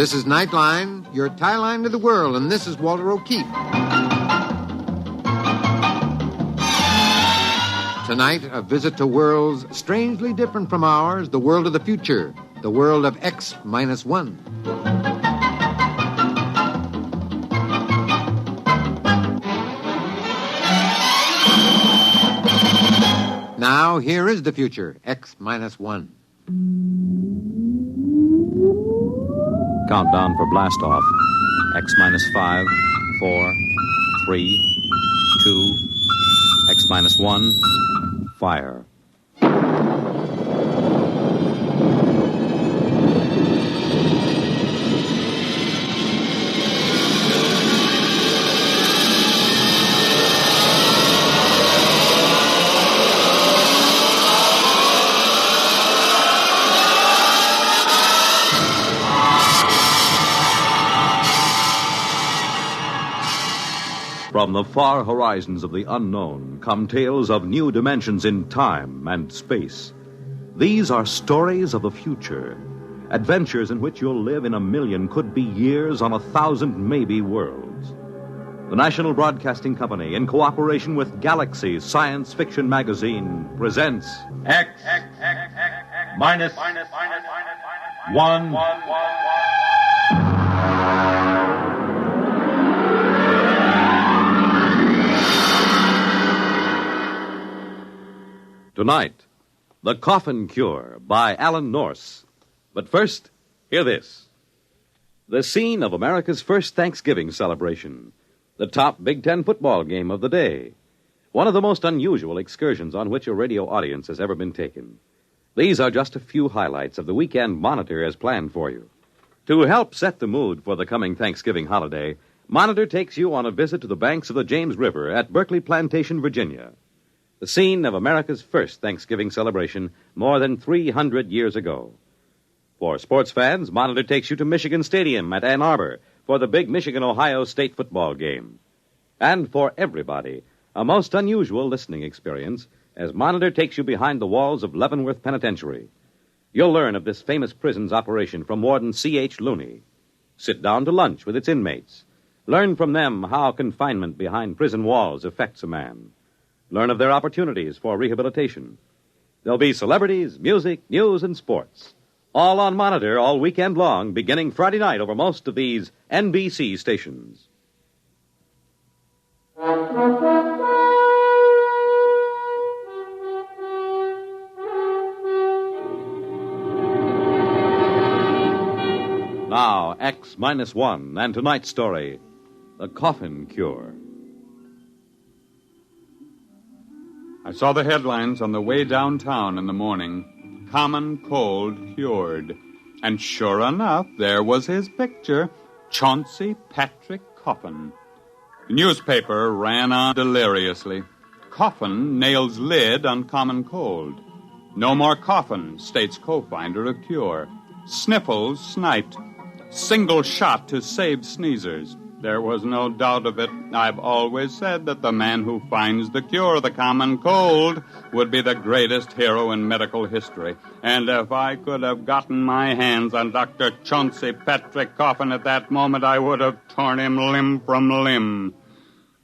This is Nightline, your tie line to the world, and this is Walter O'Keefe. Tonight, a visit to worlds strangely different from ours, the world of the future, the world of X-1. Now, here is the future, X-1. Countdown for blast off. X-5, 4, 3, 2, X-1, fire. From the far horizons of the unknown come tales of new dimensions in time and space. These are stories of the future, adventures in which you'll live in a million, could be years, on 1,000 maybe worlds. The National Broadcasting Company, in cooperation with Galaxy Science Fiction Magazine, presents X-1. Tonight, The Coffin Cure by Alan Norse. But first, hear this. The scene of America's first Thanksgiving celebration. The top Big Ten football game of the day. One of the most unusual excursions on which a radio audience has ever been taken. These are just a few highlights of the weekend Monitor has planned for you. To help set the mood for the coming Thanksgiving holiday, Monitor takes you on a visit to the banks of the James River at Berkeley Plantation, Virginia. The scene of America's first Thanksgiving celebration more than 300 years ago. For sports fans, Monitor takes you to Michigan Stadium at Ann Arbor for the big Michigan-Ohio State football game. And for everybody, a most unusual listening experience as Monitor takes you behind the walls of Leavenworth Penitentiary. You'll learn of this famous prison's operation from Warden C.H. Looney. Sit down to lunch with its inmates. Learn from them how confinement behind prison walls affects a man. Learn of their opportunities for rehabilitation. There'll be celebrities, music, news, and sports. All on Monitor all weekend long, beginning Friday night over most of these NBC stations. Now, X-1, and tonight's story, The Coffin Cure. I saw the headlines on the way downtown in the morning. Common cold cured. And sure enough, there was his picture, Chauncey Patrick Coffin. The newspaper ran on deliriously. Coffin nails lid on common cold. No more coffin, states co-finder of cure. Sniffles sniped. Single shot to save sneezers. There was no doubt of it. I've always said that the man who finds the cure of the common cold would be the greatest hero in medical history. And if I could have gotten my hands on Dr. Chauncey Patrick Coffin at that moment, I would have torn him limb from limb.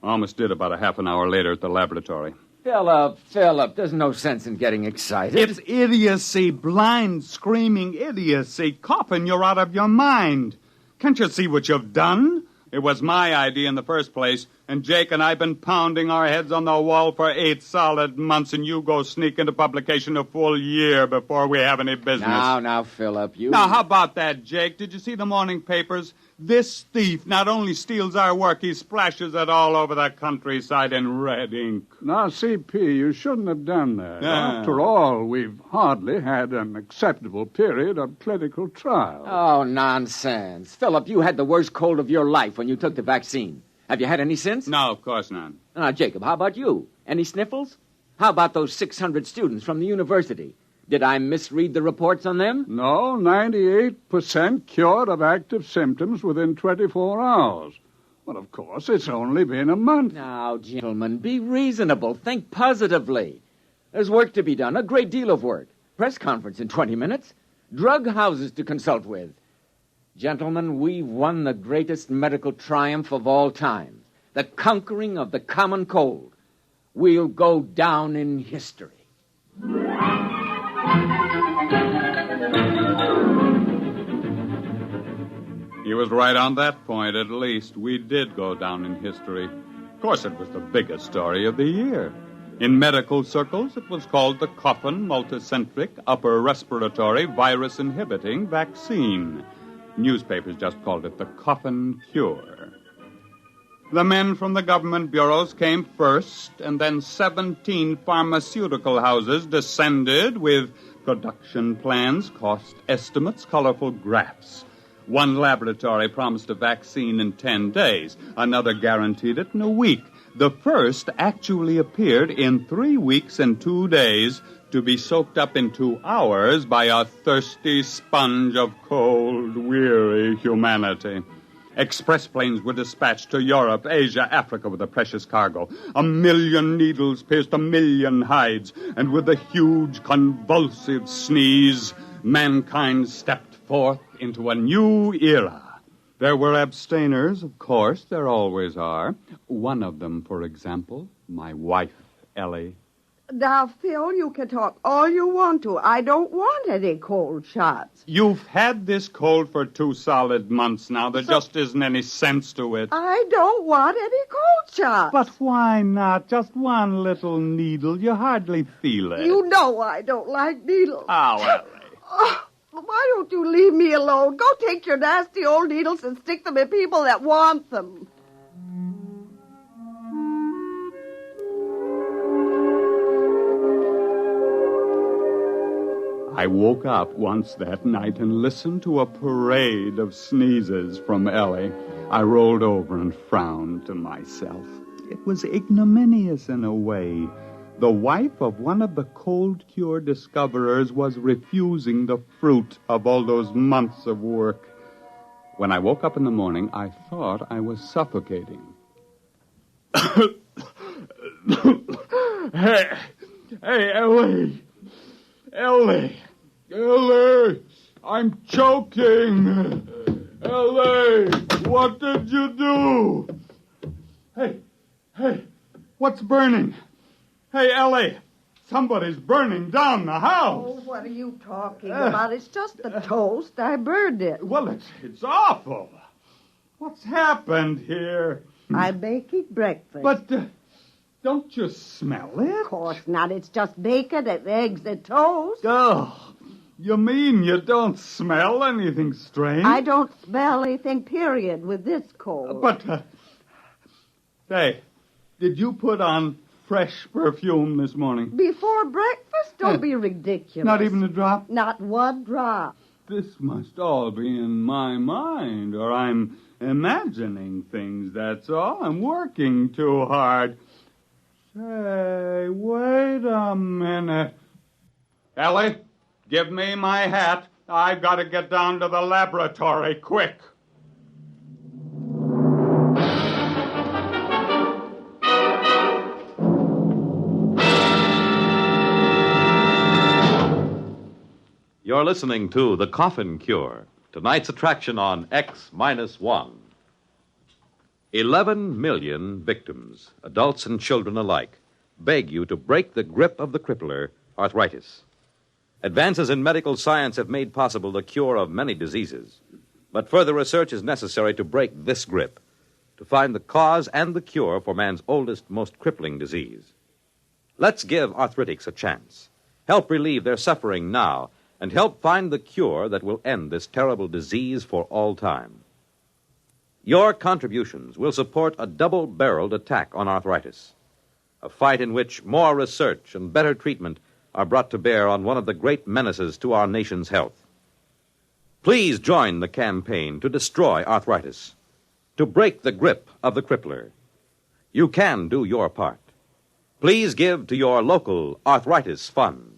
Almost did about a half an hour later at the laboratory. Philip, there's no sense in getting excited. It's idiocy, blind, screaming idiocy. Coffin, you're out of your mind. Can't you see what you've done? It was my idea in the first place, and Jake and I have been pounding our heads on the wall for 8 solid months, and you go sneak into publication a full year before we have any business. Now, Philip, you... Now, how about that, Jake? Did you see the morning papers? This thief not only steals our work, he splashes it all over the countryside in red ink. Now, CP, you shouldn't have done that. After all, we've hardly had an acceptable period of clinical trial. Oh, nonsense. Philip, you had the worst cold of your life when you took the vaccine. Have you had any since? No, of course not. Now, Jacob, how about you? Any sniffles? How about those 600 students from the university? Did I misread the reports on them? No, 98% cured of active symptoms within 24 hours. Well, of course, it's only been a month. Now, gentlemen, be reasonable. Think positively. There's work to be done, a great deal of work. Press conference in 20 minutes. Drug houses to consult with. Gentlemen, we've won the greatest medical triumph of all time. The conquering of the common cold. We'll go down in history. He was right on that point, at least. We did go down in history. Of course, it was the biggest story of the year. In medical circles, it was called the Coffin Multicentric Upper Respiratory Virus Inhibiting Vaccine. Newspapers just called it the Coffin Cure. The men from the government bureaus came first, and then 17 pharmaceutical houses descended with production plans, cost estimates, colorful graphs. One laboratory promised a vaccine in 10 days. Another guaranteed it in a week. The first actually appeared in 3 weeks and 2 days to be soaked up in 2 hours by a thirsty sponge of cold, weary humanity. Express planes were dispatched to Europe, Asia, Africa with a precious cargo. 1 million needles pierced 1 million hides, and with a huge convulsive sneeze, mankind stepped forth into a new era. There were abstainers, of course, there always are. One of them, for example, my wife, Ellie. Now, Phil, you can talk all you want to. I don't want any cold shots. You've had this cold for 2 solid months now. There just isn't any sense to it. I don't want any cold shots. But why not? Just one little needle. You hardly feel it. You know I don't like needles. Oh, Ellie. Oh, why don't you leave me alone? Go take your nasty old needles and stick them in people that want them. I woke up once that night and listened to a parade of sneezes from Ellie. I rolled over and frowned to myself. It was ignominious in a way. The wife of one of the cold cure discoverers was refusing the fruit of all those months of work. When I woke up in the morning, I thought I was suffocating. Hey, Ellie! Ellie! I'm choking! Ellie! What did you do? Hey, what's burning? Hey, Ellie! Somebody's burning down the house! Oh, what are you talking about? It's just the toast. I burned it. Well, it's awful. What's happened here? I'm making breakfast. But, don't you smell it? Of course not. It's just bacon and eggs and toast. Oh, you mean you don't smell anything strange? I don't smell anything, period, with this cold. But, hey, did you put on fresh perfume this morning? Before breakfast? Don't be ridiculous. Not even a drop? Not one drop. This must all be in my mind, or I'm imagining things, that's all. I'm working too hard. Say, wait a minute. Ellie, give me my hat. I've got to get down to the laboratory, quick. You're listening to The Coffin Cure, tonight's attraction on X-1. 11 million victims, adults and children alike, beg you to break the grip of the crippler, arthritis. Advances in medical science have made possible the cure of many diseases, but further research is necessary to break this grip, to find the cause and the cure for man's oldest, most crippling disease. Let's give arthritics a chance. Help relieve their suffering now, and help find the cure that will end this terrible disease for all time. Your contributions will support a double-barreled attack on arthritis, a fight in which more research and better treatment are brought to bear on one of the great menaces to our nation's health. Please join the campaign to destroy arthritis, to break the grip of the crippler. You can do your part. Please give to your local arthritis fund.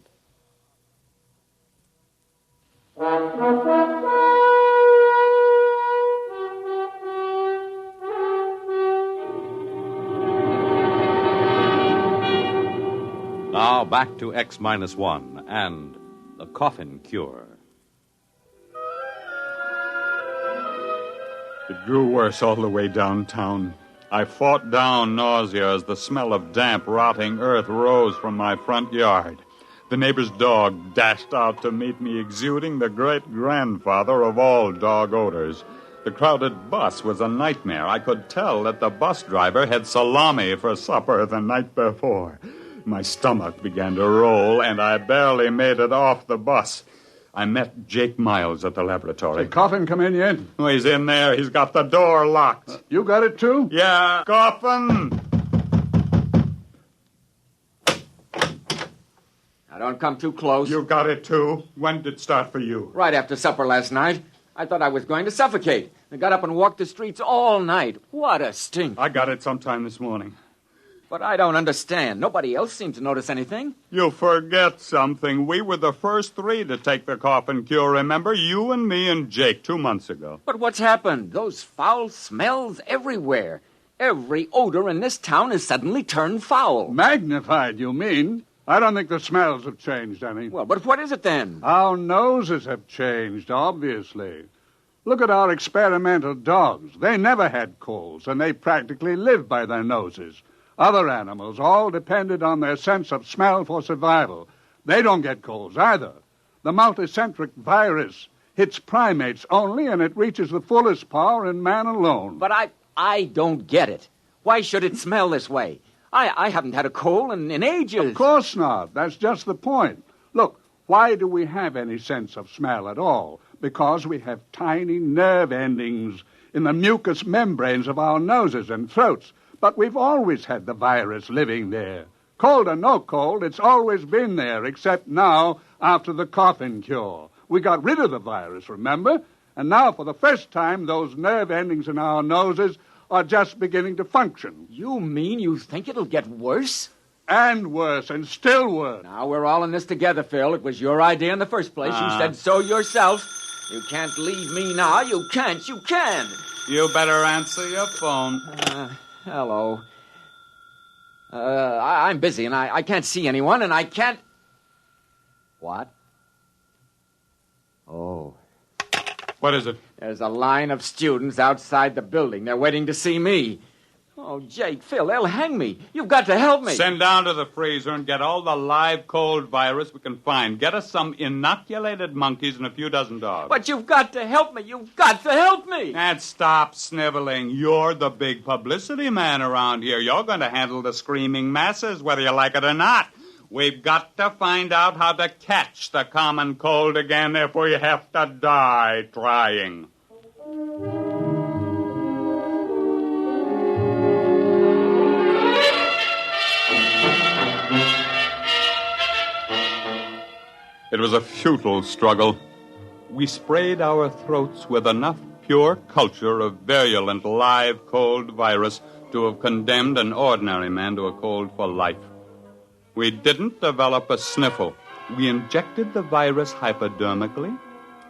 Now back to X-1 and the Coffin Cure. It grew worse all the way downtown. I fought down nausea as the smell of damp, rotting earth rose from my front yard. The neighbor's dog dashed out to meet me, exuding the great-grandfather of all dog odors. The crowded bus was a nightmare. I could tell that the bus driver had salami for supper the night before. My stomach began to roll, and I barely made it off the bus. I met Jake Miles at the laboratory. Did Coffin come in yet? Oh, he's in there. He's got the door locked. You got it, too? Yeah, Coffin! Now, don't come too close. You got it, too? When did it start for you? Right after supper last night. I thought I was going to suffocate. I got up and walked the streets all night. What a stink. I got it sometime this morning. But I don't understand. Nobody else seemed to notice anything. You forget something. We were the first 3 to take the Coffin Cure, remember? You and me and Jake 2 months ago. But what's happened? Those foul smells everywhere. Every odor in this town has suddenly turned foul. Magnified, you mean? I don't think the smells have changed any. Well, but what is it then? Our noses have changed, obviously. Look at our experimental dogs. They never had colds, and they practically lived by their noses. Other animals all depended on their sense of smell for survival. They don't get colds either. The multicentric virus hits primates only, and it reaches the fullest power in man alone. But I don't get it. Why should it smell this way? I haven't had a cold in ages. Of course not. That's just the point. Look, why do we have any sense of smell at all? Because we have tiny nerve endings in the mucous membranes of our noses and throats. But we've always had the virus living there. Cold or no cold, it's always been there, except now after the Coffin Cure. We got rid of the virus, remember? And now, for the first time, those nerve endings in our noses are just beginning to function. You mean you think it'll get worse? And worse, and still worse. Now, we're all in this together, Phil. It was your idea in the first place. You said so yourself. You can't leave me now. You can't. You can. You better answer your phone. Hello. I'm busy, and I can't see anyone, and I can't... What? Oh. What is it? There's a line of students outside the building. They're waiting to see me. Oh, Jake, Phil, they'll hang me. You've got to help me. Send down to the freezer and get all the live cold virus we can find. Get us some inoculated monkeys and a few dozen dogs. But you've got to help me. You've got to help me. And stop sniveling. You're the big publicity man around here. You're going to handle the screaming masses, whether you like it or not. We've got to find out how to catch the common cold again if we have to die trying. It was a futile struggle. We sprayed our throats with enough pure culture of virulent live cold virus to have condemned an ordinary man to a cold for life. We didn't develop a sniffle. We injected the virus hypodermically,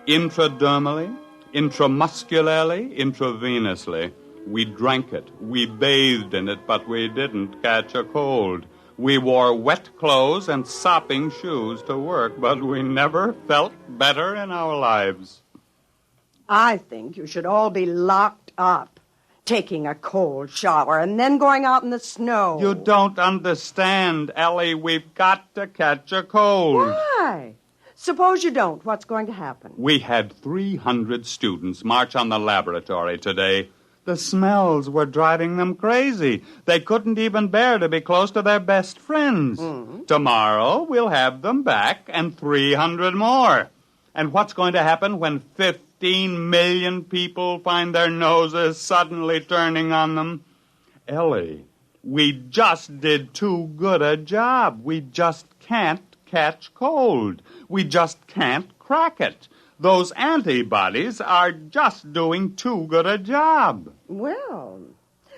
intradermally, intramuscularly, intravenously. We drank it. We bathed in it, but we didn't catch a cold. We wore wet clothes and sopping shoes to work, but we never felt better in our lives. I think you should all be locked up, taking a cold shower and then going out in the snow. You don't understand, Ellie. We've got to catch a cold. Why? Suppose you don't. What's going to happen? We had 300 students march on the laboratory today. The smells were driving them crazy. They couldn't even bear to be close to their best friends. Mm-hmm. Tomorrow, we'll have them back and 300 more. And what's going to happen when 15 million people find their noses suddenly turning on them? Ellie, we just did too good a job. We just can't catch cold. We just can't crack it. Those antibodies are just doing too good a job. Well,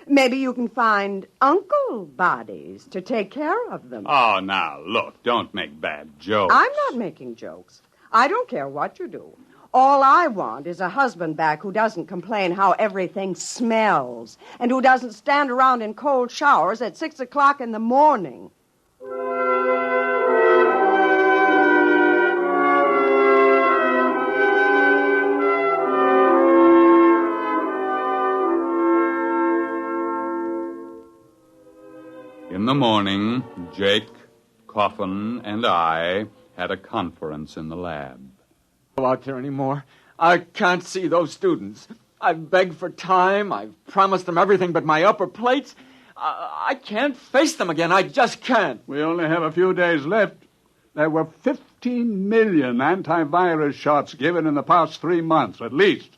maybe you can find uncle bodies to take care of them. Oh, now, look, don't make bad jokes. I'm not making jokes. I don't care what you do. All I want is a husband back who doesn't complain how everything smells and who doesn't stand around in cold showers at 6 o'clock in the morning. In the morning, Jake, Coffin, and I had a conference in the lab. Go out there anymore. I can't see those students. I've begged for time. I've promised them everything but my upper plates. I can't face them again. I just can't. We only have a few days left. There were 15 million antivirus shots given in the past 3 months, at least.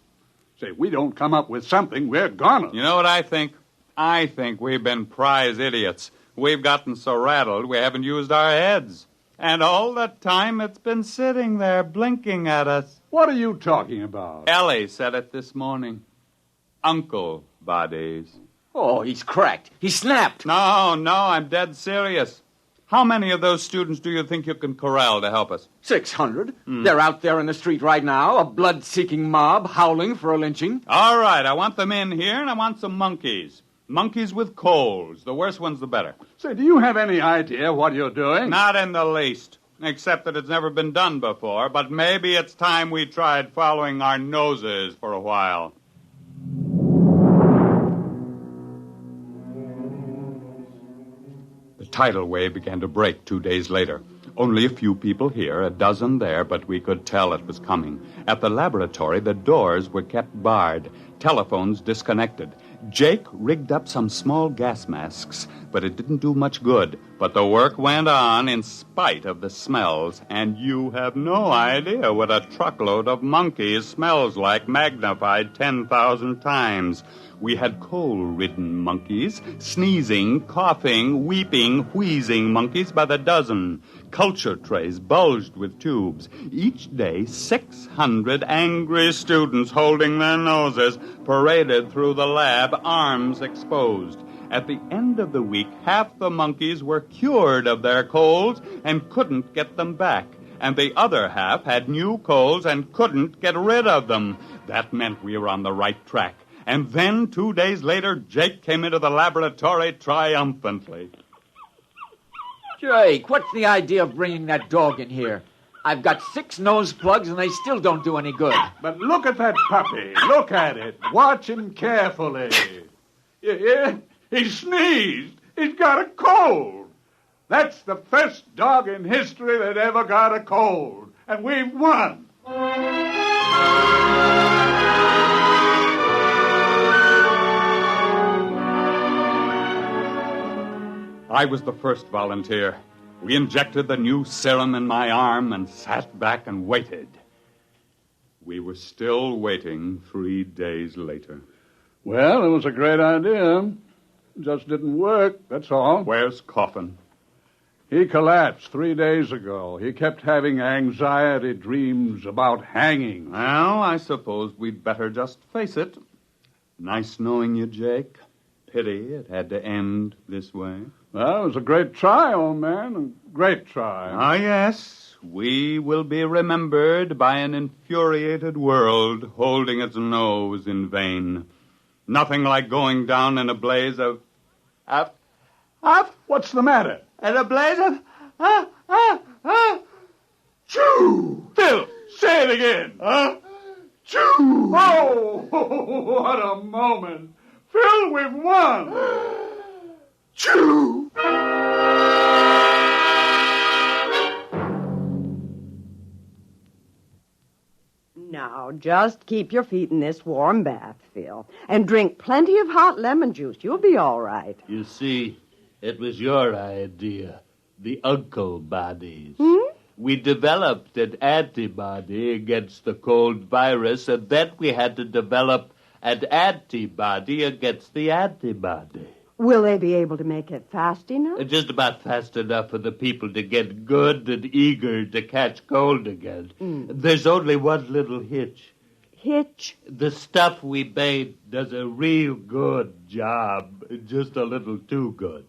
Say, if we don't come up with something, we're gonna. You know what I think? I think we've been prize idiots. We've gotten so rattled we haven't used our heads. And all the time it's been sitting there blinking at us. What are you talking about? Ellie said it this morning. Uncle bodies. Oh, he's cracked. He snapped. No, I'm dead serious. How many of those students do you think you can corral to help us? 600. They're out there in the street right now, a blood-seeking mob howling for a lynching. All right, I want them in here, and I want some monkeys. Monkeys with colds. The worse ones, the better. Say, do you have any idea what you're doing? Not in the least, except that it's never been done before, but maybe it's time we tried following our noses for a while. The tidal wave began to break 2 days later. Only a few people here, a dozen there, but we could tell it was coming. At the laboratory, the doors were kept barred, telephones disconnected. Jake rigged up some small gas masks, but it didn't do much good. But the work went on in spite of the smells, and you have no idea what a truckload of monkeys smells like, magnified 10,000 times. We had coal-ridden monkeys, sneezing, coughing, weeping, wheezing monkeys by the dozen. Culture trays bulged with tubes. Each day, 600 angry students holding their noses paraded through the lab, arms exposed. At the end of the week, half the monkeys were cured of their colds and couldn't get them back. And the other half had new colds and couldn't get rid of them. That meant we were on the right track. And then, 2 days later, Jake came into the laboratory triumphantly. Jake, what's the idea of bringing that dog in here? I've got 6 nose plugs, and they still don't do any good. But look at that puppy. Look at it. Watch him carefully. You hear? He sneezed. He's got a cold. That's the first dog in history that ever got a cold. And we've won. I was the first volunteer. We injected the new serum in my arm and sat back and waited. We were still waiting 3 days later. Well, it was a great idea. It just didn't work, that's all. Where's Coffin? He collapsed 3 days ago. He kept having anxiety dreams about hanging. Well, I suppose we'd better just face it. Nice knowing you, Jake. Pity it had to end this way. Well, it was a great try, old man. A great try. Ah, yes. We will be remembered by an infuriated world holding its nose in vain. Nothing like going down in a blaze of... What's the matter? In a blaze of... Choo! Phil, say it again. Choo! Oh, what a moment. Phil, we've won. Choo! Now, just keep your feet in this warm bath, Phil, and drink plenty of hot lemon juice. You'll be all right. You see, it was your idea, the uncle bodies. We developed an antibody against the cold virus, and then we had to develop an antibody against the antibody. Will they be able to make it fast enough? Just about fast enough for the people to get good and eager to catch cold again. There's only one little hitch. Hitch? The stuff we made does a real good job, just a little too good.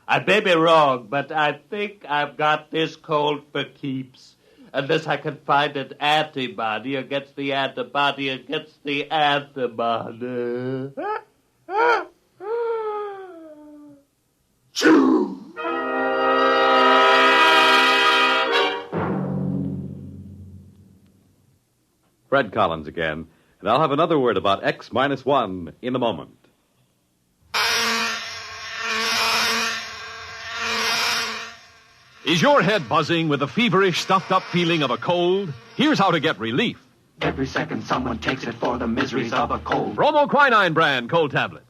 I may be wrong, but I think I've got this cold for keeps. Unless I can find an antibody against the antibody against the antibody. Choo! Fred Collins again, and I'll have another word about X-1 in a moment. Is your head buzzing with the feverish, stuffed-up feeling of a cold? Here's how to get relief. Every second someone takes it for the miseries of a cold. Bromoquinine brand cold tablets.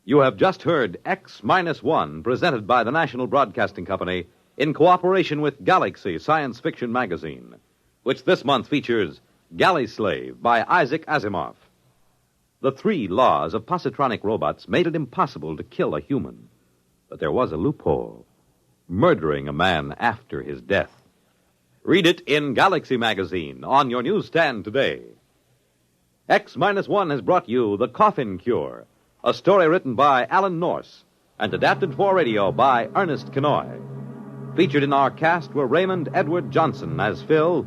You have just heard X-1, presented by the National Broadcasting Company in cooperation with Galaxy Science Fiction Magazine, which this month features Galley Slave by Isaac Asimov. The 3 laws of positronic robots made it impossible to kill a human. But there was a loophole: murdering a man after his death. Read it in Galaxy Magazine on your newsstand today. X-1 has brought you The Coffin Cure, a story written by Alan Norse and adapted for radio by Ernest Kenoy. Featured in our cast were Raymond Edward Johnson as Phil,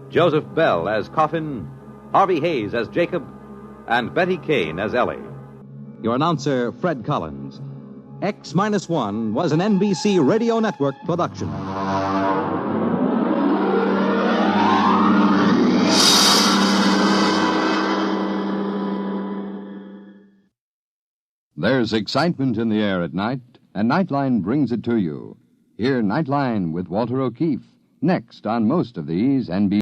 Joseph Bell as Coffin, Harvey Hayes as Jacob, and Betty Kane as Ellie. Your announcer, Fred Collins. X-1 was an NBC Radio Network production. There's excitement in the air at night, and Nightline brings it to you. Hear Nightline with Walter O'Keefe, next on most of these NBC